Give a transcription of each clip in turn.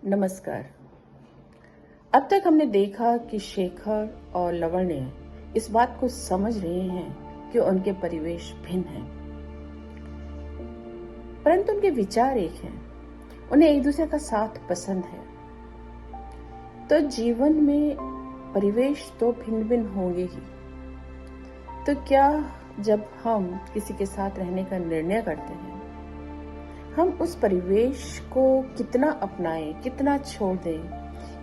नमस्कार। अब तक हमने देखा कि शेखर और लवण्य इस बात को समझ रहे हैं कि उनके परिवेश भिन्न हैं, परंतु उनके विचार एक हैं। उन्हें एक दूसरे का साथ पसंद है। तो जीवन में परिवेश तो भिन्न भिन्न होंगे ही। तो क्या जब हम किसी के साथ रहने का निर्णय करते हैं, हम उस परिवेश को कितना अपनाएं, कितना छोड़ दें,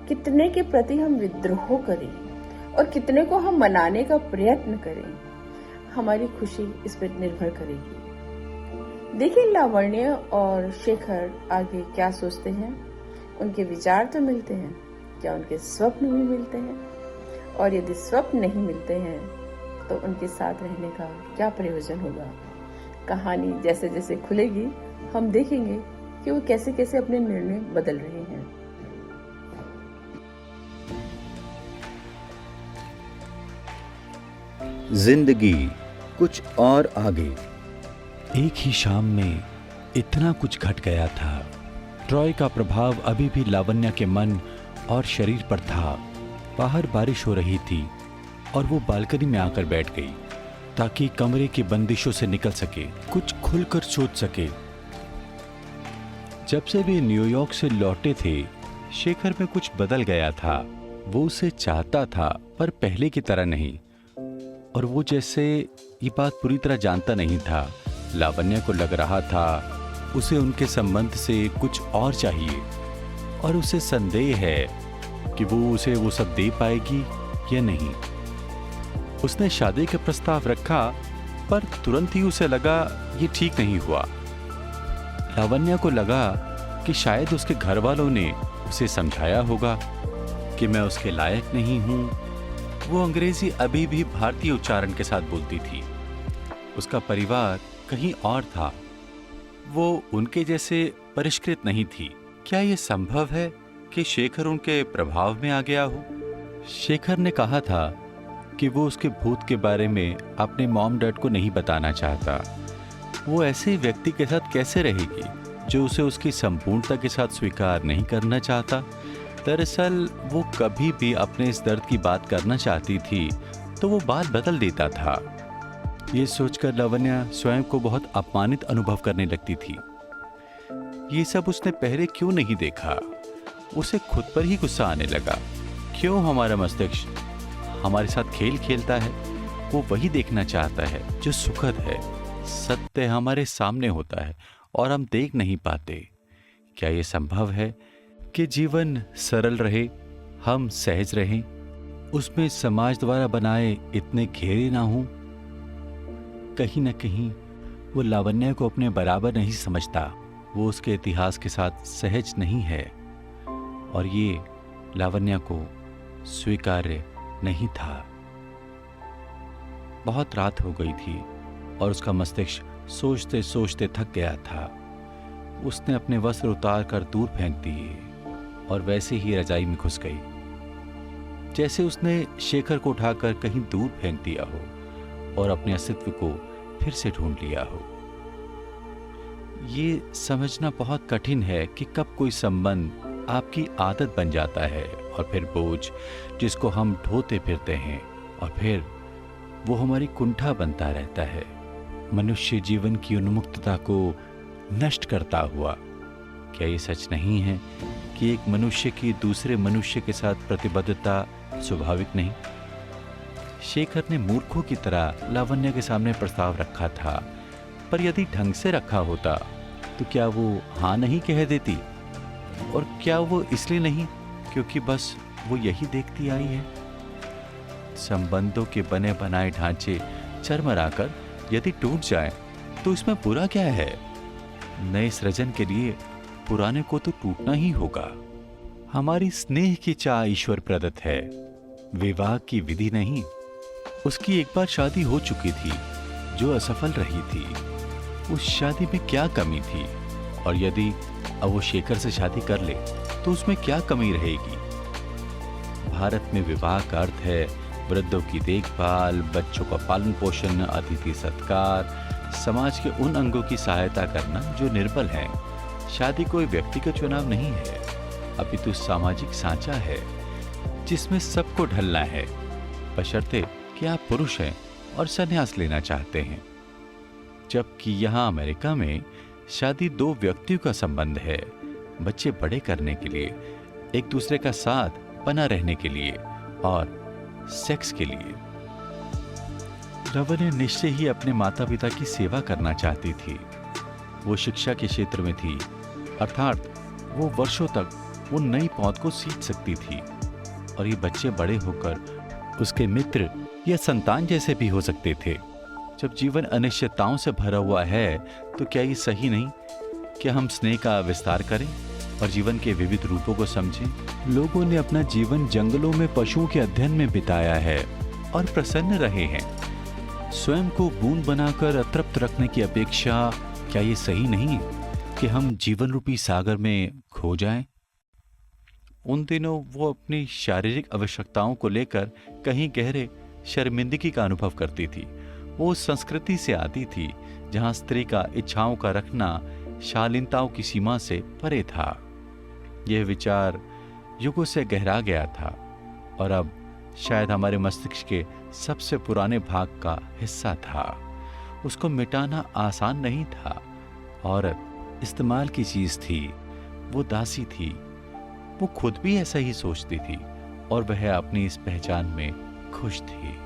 कितने के प्रति हम विद्रोह करें और कितने को हम मनाने का प्रयत्न करें, हमारी खुशी इस पर निर्भर करेगी। देखिए लावण्य और शेखर आगे क्या सोचते हैं। उनके विचार तो मिलते हैं, क्या उनके स्वप्न भी मिलते हैं? और यदि स्वप्न नहीं मिलते हैं तो उनके साथ रहने का क्या प्रयोजन होगा? कहानी जैसे जैसे खुलेगी हम देखेंगे कि वो कैसे कैसे अपने निर्णय बदल रहे हैं। जिंदगी कुछ और आगे। एक ही शाम में इतना कुछ घट गया था। ट्रॉय का प्रभाव अभी भी लावण्य के मन और शरीर पर था। बाहर बारिश हो रही थी और वो बालकनी में आकर बैठ गई ताकि कमरे की बंदिशों से निकल सके, कुछ खुलकर सोच सके। जब से वे न्यूयॉर्क से लौटे थे, शेखर में कुछ बदल गया था। वो उसे चाहता था पर पहले की तरह नहीं, और वो जैसे ये बात पूरी तरह जानता नहीं था। लावण्य को लग रहा था उसे उनके संबंध से कुछ और चाहिए, और उसे संदेह है कि वो उसे वो सब दे पाएगी या नहीं। उसने शादी का प्रस्ताव रखा, पर तुरंत ही उसे लगा ये ठीक नहीं हुआ। लावण्य को लगा कि शायद उसके घर वालों ने उसे समझाया होगा कि मैं उसके लायक नहीं हूं। वो अंग्रेजी अभी भी भारतीय उच्चारण के साथ बोलती थी। उसका परिवार कहीं और था। वो उनके जैसे परिष्कृत नहीं थी। क्या यह संभव है कि शेखर उनके प्रभाव में आ गया हो? शेखर ने कहा था कि वो उसके भूत के बारे में अपने मॉम डैड को नहीं बताना चाहता। वो ऐसे व्यक्ति के साथ कैसे रहेगी जो उसे उसकी संपूर्णता के साथ स्वीकार नहीं करना चाहता? दरअसल वो कभी भी अपने इस दर्द की बात करना चाहती थी तो वो बात बदल देता था। ये सोचकर लावण्य स्वयं को बहुत अपमानित अनुभव करने लगती थी। ये सब उसने पहले क्यों नहीं देखा? उसे खुद पर ही गुस्सा आने लगा। क्यों हमारा मस्तिष्क हमारे साथ खेल खेलता है? वो वही देखना चाहता है जो सुखद है। सत्य हमारे सामने होता है और हम देख नहीं पाते। क्या ये संभव है कि जीवन सरल रहे, हम सहज रहें, उसमें समाज द्वारा बनाए इतने घेरे ना हों? कहीं न कहीं वो लावण्य को अपने बराबर नहीं समझता। वो उसके इतिहास के साथ सहज नहीं है और ये लावण्य को स्वीकार्य नहीं था। बहुत रात हो गई थी और उसका मस्तिष्क सोचते सोचते थक गया था। उसने अपने वस्त्र उतार कर दूर फेंक दिए और वैसे ही रजाई में घुस गई, जैसे उसने शेखर को उठाकर कहीं दूर फेंक दिया हो और अपने अस्तित्व को फिर से ढूंढ लिया हो। ये समझना बहुत कठिन है कि कब कोई संबंध आपकी आदत बन जाता है और फिर बोझ जिसको हम ढोते फिरते हैं, और फिर वो हमारी कुंठा बनता रहता है, मनुष्य जीवन की उन्मुक्तता को नष्ट करता हुआ। क्या ये सच नहीं है कि एक मनुष्य की दूसरे मनुष्य के साथ प्रतिबद्धता स्वाभाविक नहीं? शेखर ने मूर्खों की तरह लावण्य के सामने प्रस्ताव रखा था, पर यदि ढंग से रखा होता तो क्या वो हाँ नहीं कह देती? और क्या वो इसलिए नहीं क्योंकि बस वो यही देखती आई है? संबंधों के बने बनाए ढांचे चरमराकर यदि टूट जाए तो इसमें बुरा क्या है? नए सृजन के लिए पुराने को तो टूटना ही होगा। हमारी स्नेह की चाह ईश्वर प्रदत्त है, विवाह की विधि नहीं। उसकी एक बार शादी हो चुकी थी जो असफल रही थी। उस शादी में क्या कमी थी? और यदि अब वो शेखर से शादी कर ले तो उसमें क्या कमी रहेगी? भारत में विवाह का अर्थ है वृद्धों की देखभाल, बच्चों का पालन पोषण, अतिथि सत्कार, समाज के उन अंगों की सहायता करना जो निर्बल हैं। शादी कोई व्यक्ति का चुनाव नहीं है। अपितु सामाजिक सांचा है जिसमें सबको ढलना है, बशर्ते कि आप पुरुष हैं और संन्यास लेना चाहते हैं। जबकि यहाँ अमेरिका में शादी दो व्यक्तियों का संबंध है, बच्चे बड़े करने के लिए, एक दूसरे का साथ बना रहने के लिए और सेक्स के लिए। लावण्य निश्चय ही अपने माता पिता की सेवा करना चाहती थी। वो शिक्षा के क्षेत्र में थी, अर्थात वो वर्षों तक वो नई पौध को सींच सकती थी और ये बच्चे बड़े होकर उसके मित्र या संतान जैसे भी हो सकते थे। जब जीवन अनिश्चितताओं से भरा हुआ है तो क्या ये सही नहीं कि हम स्नेह का विस्तार करें और जीवन के विविध रूपों को समझें। लोगों ने अपना जीवन जंगलों में पशुओं के अध्ययन में बिताया है और प्रसन्न रहे हैं। स्वयं को बूंद बनाकर अतृप्त रखने की अपेक्षा क्या ये सही नहीं कि हम जीवन रूपी सागर में खो जाएं? उन दिनों वो अपनी शारीरिक आवश्यकताओं को लेकर कहीं गहरे शर्मिंदगी का अनुभव करती थी। वो उस संस्कृति से आती थी जहां स्त्री का इच्छाओं का रखना शालीनताओं की सीमा से परे था। यह विचार युगों से गहरा गया था और अब शायद हमारे मस्तिष्क के सबसे पुराने भाग का हिस्सा था। उसको मिटाना आसान नहीं था। औरत इस्तेमाल की चीज थी, वो दासी थी। वो खुद भी ऐसा ही सोचती थी और वह अपनी इस पहचान में खुश थी।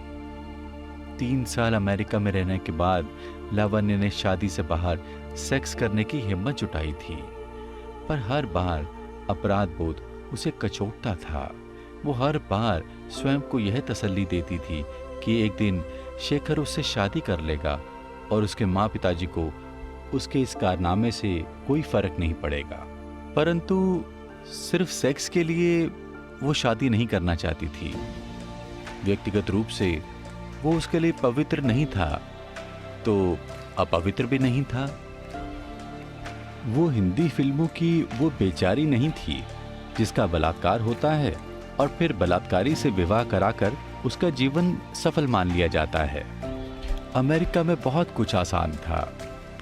3 साल अमेरिका में रहने के बाद लावण्य ने शादी से बाहर सेक्स करने की हिम्मत जुटाई थी, पर हर बार अपराध बोध उसे कचोटता था। वो हर बार स्वयं को यह तसल्ली देती थी कि एक दिन शेखर उससे शादी कर लेगा और उसके माँ पिताजी को उसके इस कारनामे से कोई फर्क नहीं पड़ेगा। परंतु सिर्फ सेक्स के लिए वो शादी नहीं करना चाहती थी। व्यक्तिगत रूप से वो उसके लिए पवित्र नहीं था तो अपवित्र भी नहीं था। वो हिंदी फिल्मों की वो बेचारी नहीं थी जिसका बलात्कार होता है और फिर बलात्कारी से विवाह कराकर उसका जीवन सफल मान लिया जाता है। अमेरिका में बहुत कुछ आसान था,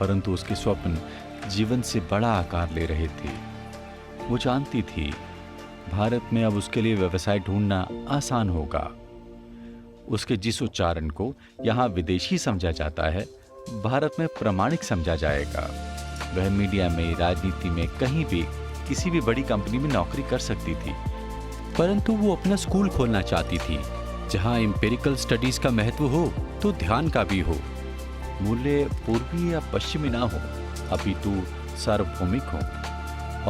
परंतु उसके स्वप्न जीवन से बड़ा आकार ले रहे थे। वो जानती थी भारत में अब उसके लिए व्यवसाय ढूंढना आसान होगा। उसके जिस उच्चारण को यहाँ विदेशी समझा जाता है, भारत में प्रामाणिक समझा जाएगा। वह मीडिया में, राजनीति में, कहीं भी किसी भी बड़ी कंपनी में नौकरी कर सकती थी। परंतु वो अपना स्कूल खोलना चाहती थी जहाँ एम्पिरिकल स्टडीज का महत्व हो तो ध्यान का भी हो। मूल्य पूर्वी या पश्चिमी ना हो, अपितु सार्वभौमिक हो,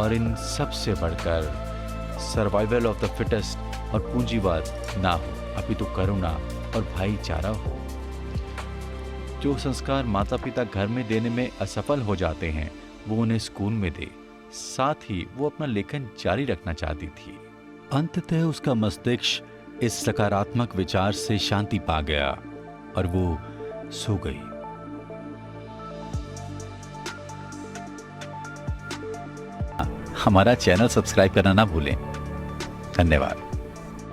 और इन सबसे बढ़कर सर्वाइवल ऑफ द फिटेस्ट और पूंजीवाद ना हो, अपितु करुणा और भाईचारा हो। जो संस्कार माता पिता घर में देने में असफल हो जाते हैं वो उन्हें स्कूल में दे। साथ ही वो अपना लेखन जारी रखना चाहती थी। अंततः उसका मस्तिष्क इस सकारात्मक विचार से शांति पा गया और वो सो गई। हमारा चैनल सब्सक्राइब करना ना भूलें। धन्यवाद।